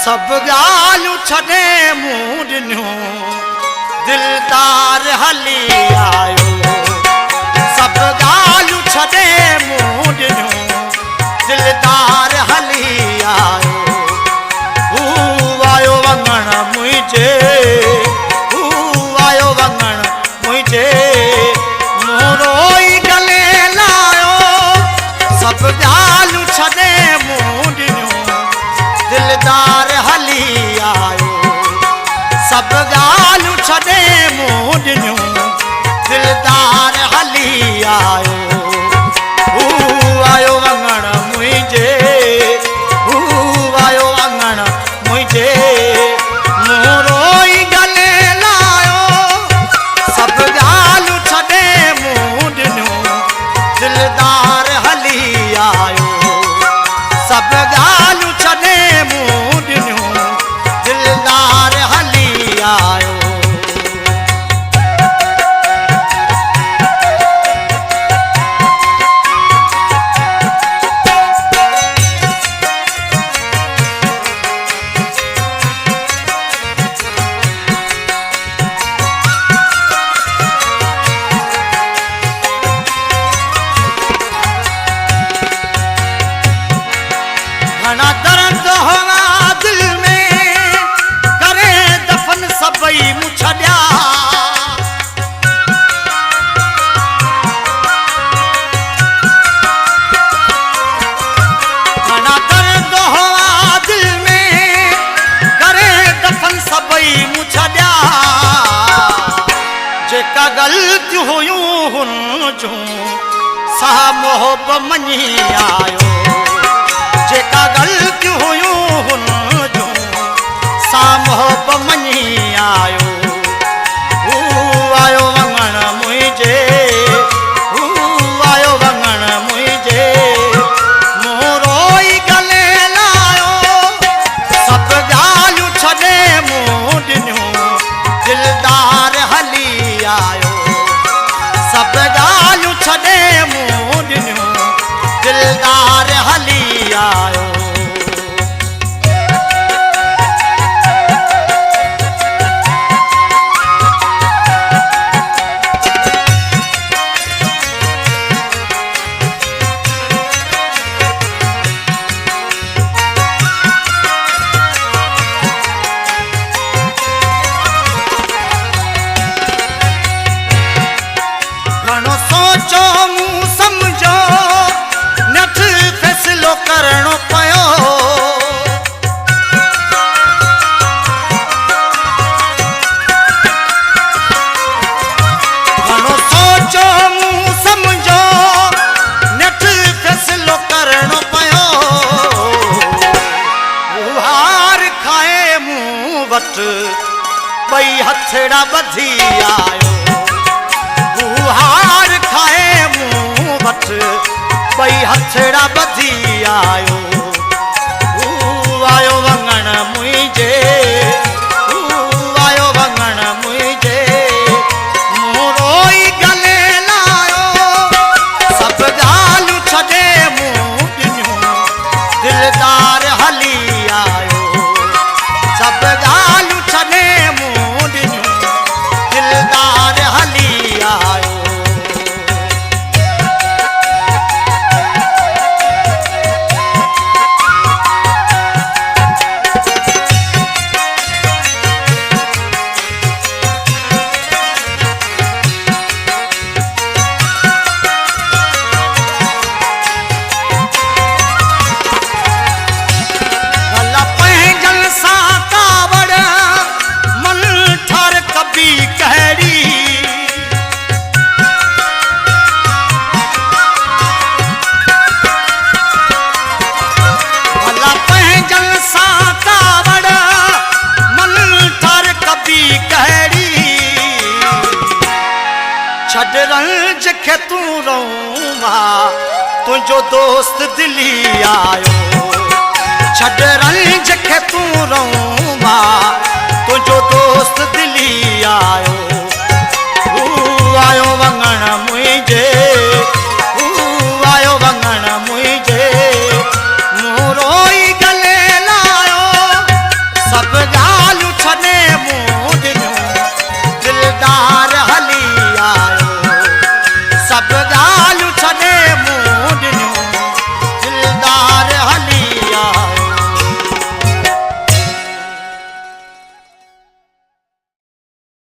सब ॻाल्हियूं छॾे मूं ॾिनियूं दिलदार हली आयो। सब ॻाल्हियूं छॾे मूं ॾिनियूं दिलदार हली आयो। हू आयो वङण मुंहिंजे, हू आयो वङण मुंहिंजे, मूं रोई गले लायो। सब ॻाल्हियूं छॾे मूं ॾिनियूं दिलदार हली आयो। सब ॻाल्हियूं छॾे मूं ॾिनियूं दिलदार हली आयो। हू आयो वङण मुंहिंजे, हू आयो वङण मुंहिंजे, मूं रोई गले लायो। सब ॻाल्हियूं छॾे मूं ॾिनियूं दिलदार हली आयो। सब ॻाल्हियूं छॾे मूं ॾिनियूं दिलदार हली आयो। घना दर्द हुआ दिल में करे दफन सबई मूं छॾिया। घना दर्द हुआ दिल में करे दफन सबई मूं छॾिया। जेका ग़लतियूं हुयूं हुन जूं सा मोहब मञी आयो। जेका ग़लतियूं हुयूं हुन जूं सा मोहब मञी आयो। हू आयो वङण मुंहिंजे, हू आयो वङण मुंहिंजे, मूं रोई गले लायो। सब ॻाल्हियूं छॾे मूं ॾिनियूं दिलदार हली आयो। सब ॻाल्हियूं छॾे मूं ॾिनियूं दिलदार हली आयो। घणो सोचो मूं सम्झो नथ फ़ैसिलो करणो पियो। घणो सोचो मूं सम्झो नथ फ़ैसिलो करणो पियो। हार खाए मूं वटि ॿई हथड़ा ॿधी आयो। हार खाए मूं वटि ॿई हथड़ा ॿधी आयो। हू आयो वङण मुंहिंजे, हू आयो वङण मुंहिंजे, मूं रोई गले लायो। सब ॻाल्हियूं छॾे मूं ॾिनियूं दिलदार हली आयो। सब ॻाल्हियूं छॾे मूं ॾिनियूं दिलदार हली आयो। भला पंहिंजन सां कावड़ मन ठार कबी कहिड़ी। भला पंहिंजन सां कावड़ मन ठार कबी कहिड़ी। छॾ रंज खे तूं रोवां तुंहिंजो दोस्त दिली आयो। छॾ रंज खे तूं रोवां तुंहिंजो दोस्त दिली आयो। हू आयो वङण मुंहिंजे,